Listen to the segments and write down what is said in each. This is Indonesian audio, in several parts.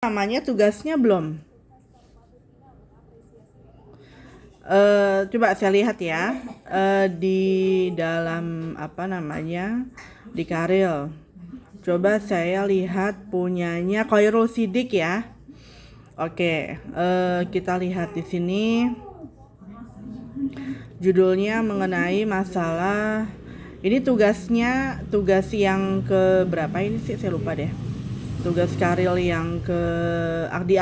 namanya tugasnya belum? Coba saya lihat ya, di dalam di Karil. Coba saya lihat punyanya Khairul Sidik ya. Oke, kita lihat di sini judulnya mengenai masalah ini tugas yang ke berapa ini sih, saya lupa deh. Tugas Karil yang ke di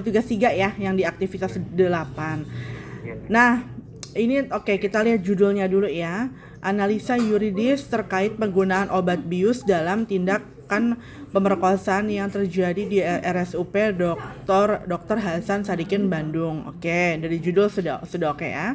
tugas 3 ya, yang di aktivitas 8. Nah, ini kita lihat judulnya dulu ya. Analisa yuridis terkait penggunaan obat bius dalam tindakan pemerkosaan yang terjadi di RSUP Dr. Hasan Sadikin Bandung. Oke, dari judul sudah oke ya.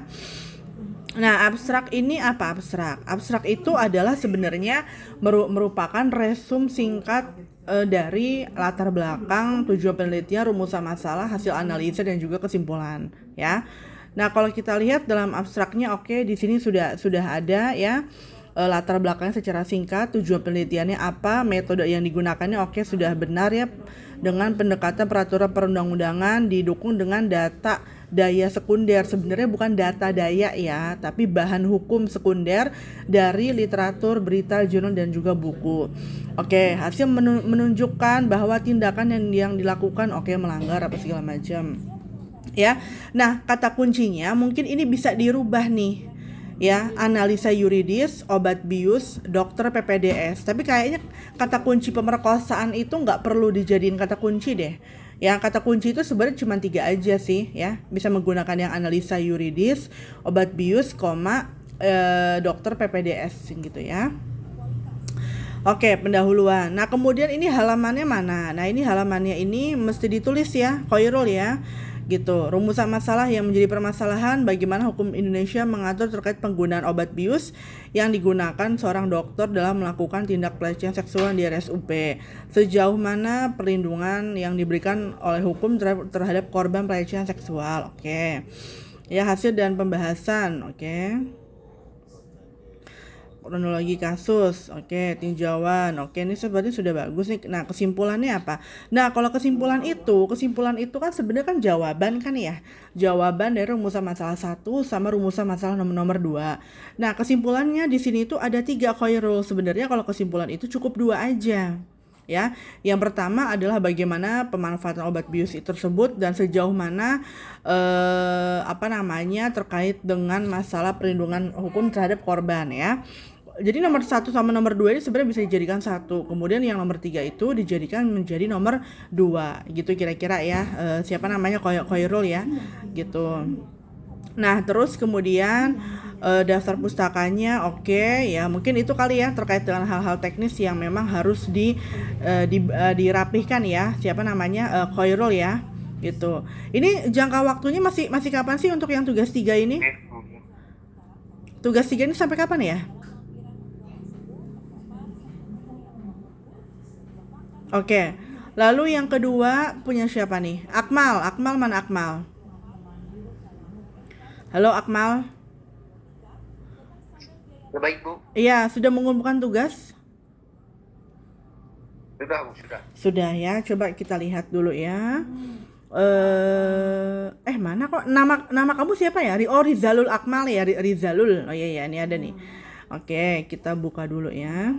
Nah, abstrak ini apa abstrak? Abstrak itu adalah sebenarnya merupakan resum singkat dari latar belakang, tujuan penelitian, rumusan masalah, hasil analisa dan juga kesimpulan, ya. Nah, kalau kita lihat dalam abstraknya di sini sudah ada ya. Latar belakangnya secara singkat, tujuan penelitiannya apa, metode yang digunakannya sudah benar ya, dengan pendekatan peraturan perundang-undangan didukung dengan data daya sekunder. Sebenarnya bukan data daya ya, tapi bahan hukum sekunder dari literatur, berita, jurnal dan juga buku. Hasil menunjukkan bahwa tindakan yang dilakukan melanggar apa segala macam. Ya. Nah, kata kuncinya mungkin ini bisa dirubah nih. Ya, analisa yuridis, obat bius, dokter PPDS. Tapi kayaknya kata kunci pemerkosaan itu nggak perlu dijadiin kata kunci deh. Yang kata kunci itu sebenarnya cuma 3 aja sih ya. Bisa menggunakan yang analisa yuridis, obat bius, dokter PPDS gitu ya. Pendahuluan. Nah, kemudian ini halamannya mana? Nah, ini halamannya ini mesti ditulis ya, Khairul ya. Gitu. Rumusan masalah yang menjadi permasalahan, bagaimana hukum Indonesia mengatur terkait penggunaan obat bius yang digunakan seorang dokter dalam melakukan tindak pelecehan seksual di RSUP. Sejauh mana perlindungan yang diberikan oleh hukum terhadap korban pelecehan seksual. Ya, hasil dan pembahasan. Kronologi kasus, tinjauan, ini sebenarnya sudah bagus nih. Nah, kesimpulannya apa? Nah, kalau kesimpulan itu kan sebenarnya kan jawaban kan ya, jawaban dari rumusan masalah 1 sama rumusan masalah nomor 2. Nah, kesimpulannya di sini itu ada 3 Khairul. Sebenarnya kalau kesimpulan itu cukup 2 aja. Ya, yang pertama adalah bagaimana pemanfaatan obat bius tersebut dan sejauh mana terkait dengan masalah perlindungan hukum terhadap korban ya. Jadi nomor 1 sama nomor 2 ini sebenarnya bisa dijadikan 1. Kemudian yang nomor 3 itu dijadikan menjadi nomor 2. Gitu kira-kira ya. Siapa namanya Khairul ya. Gitu. Nah, terus kemudian daftar pustakanya ya, mungkin itu kali ya terkait dengan hal-hal teknis yang memang harus dirapihkan ya. Siapa namanya Khairul ya. Gitu. Ini jangka waktunya masih kapan sih untuk yang tugas 3 ini? Tugas 3 ini sampai kapan ya? Lalu yang kedua punya siapa nih? Akmal mana Akmal? Halo Akmal. Baik Bu. Iya, sudah mengumpulkan tugas? Sudah Bu, sudah. Sudah ya, coba kita lihat dulu ya. Mana kok nama kamu siapa ya? Rizalul Akmal ya, Rizalul. Oh iya ini ada nih. Kita buka dulu ya.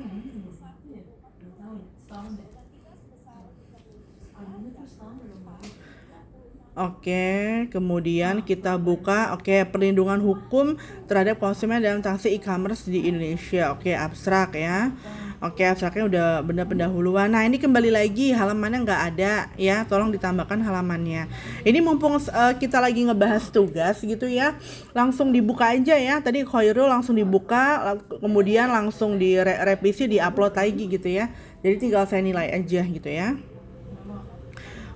Kemudian kita buka perlindungan hukum terhadap konsumen dalam transaksi e-commerce di Indonesia. Abstrak ya. Abstraknya udah benar pendahuluan. Nah, ini kembali lagi halamannya nggak ada ya, tolong ditambahkan halamannya. Ini mumpung kita lagi ngebahas tugas gitu ya, langsung dibuka aja ya. Tadi Khairul langsung dibuka, kemudian langsung direvisi, diupload lagi gitu ya. Jadi tinggal saya nilai aja gitu ya.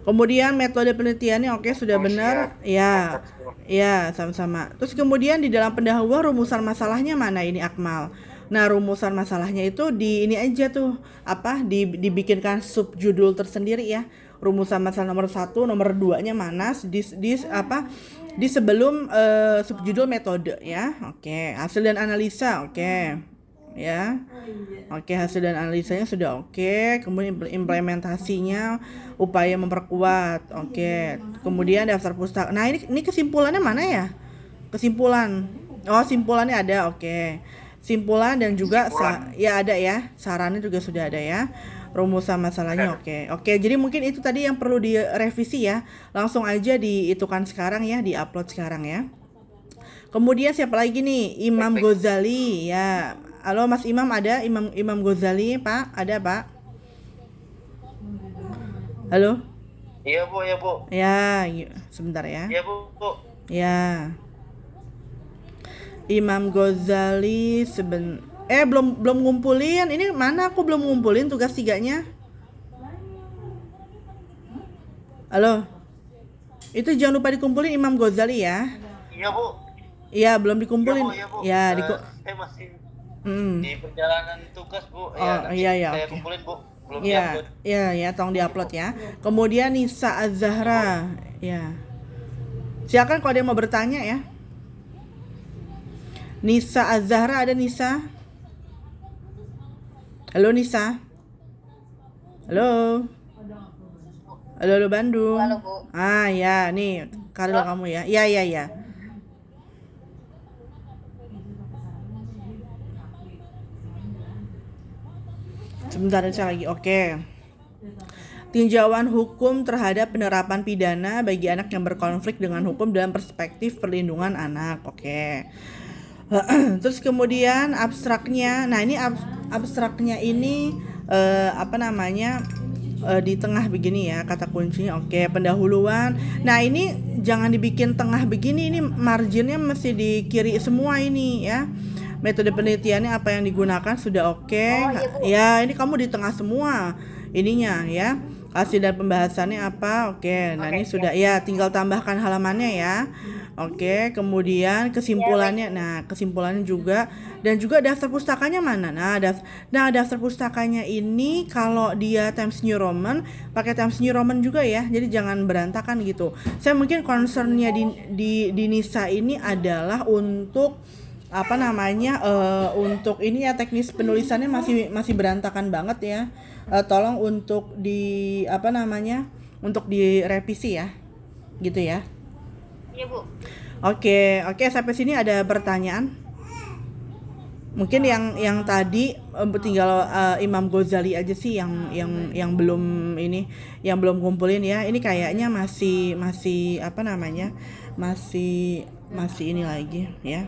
Kemudian metode penelitiannya sudah benar ya. Ya, sama-sama. Terus kemudian di dalam pendahuluan rumusan masalahnya mana ini Akmal? Nah, rumusan masalahnya itu di ini aja tuh, dibikinkan subjudul tersendiri ya. Rumusan masalah nomor 1, nomor 2-nya mana di sebelum subjudul metode ya. Hasil dan analisa. ya. Oke, hasil dan analisanya sudah oke. Kemudian implementasinya upaya memperkuat. Oke. Kemudian daftar pustaka. Nah, ini kesimpulannya mana ya? Kesimpulan. Oh, simpulannya ada. Oke. Simpulan dan juga ya ada ya. Sarannya juga sudah ada ya. Rumusan masalahnya oke. Oke, jadi mungkin itu tadi yang perlu direvisi ya. Langsung aja diitukan sekarang ya, diupload sekarang ya. Kemudian siapa lagi nih? Imam Ghazali ya. Halo Mas Imam, ada Imam Ghazali, Pak? Ada, Pak? Halo? Iya Bu, ya Bu. Ya, sebentar ya. Iya Bu. Ya. Imam Ghazali belum ngumpulin. Ini mana aku belum ngumpulin tugas 3-nya? Halo. Itu jangan lupa dikumpulin Imam Ghazali ya. Iya Bu. Iya, belum dikumpulin. Iya Bu. Ya, saya masih di perjalanan tugas Bu. Oh, iya, saya oke. kumpulin Bu. Belum Ya, diupload. ya, tolong diupload ya. Kemudian Nisa Az-Zahra, ya. Silakan kalau ada yang mau bertanya ya. Nisa Az-Zahra, ada Nisa? Halo Nisa. Halo. Halo Bandung. Halo Bu. Ya, nih karir kamu ya. Ya. Sebentar saya lagi. Oke. Tinjauan hukum terhadap penerapan pidana bagi anak yang berkonflik dengan hukum dalam perspektif perlindungan anak. Oke. Terus kemudian abstraknya. Nah, ini abstraknya ini di tengah begini ya, kata kuncinya. Oke, pendahuluan. Nah, ini jangan dibikin tengah begini, ini marginnya mesti di kiri semua ini ya. Metode penelitiannya apa yang digunakan sudah oke. Ya, ini kamu di tengah semua ininya ya. Hasil dan pembahasannya apa? Oke. Nah, ini sudah ya, tinggal tambahkan halamannya ya. Oke, kemudian kesimpulannya. Nah, kesimpulannya juga dan juga daftar pustakanya mana? Nah, daftar pustakanya ini kalau dia Times New Roman, pakai Times New Roman juga ya. Jadi jangan berantakan gitu. Saya mungkin concernnya di Nisa ini adalah untuk untuk ini ya, teknis penulisannya masih berantakan banget ya. Tolong untuk untuk direvisi ya, gitu ya. Iya Bu. Oke, sampai sini ada pertanyaan? Mungkin yang tadi tinggal Imam Ghazali aja sih yang belum yang belum kumpulin ya. Ini kayaknya masih ini lagi ya.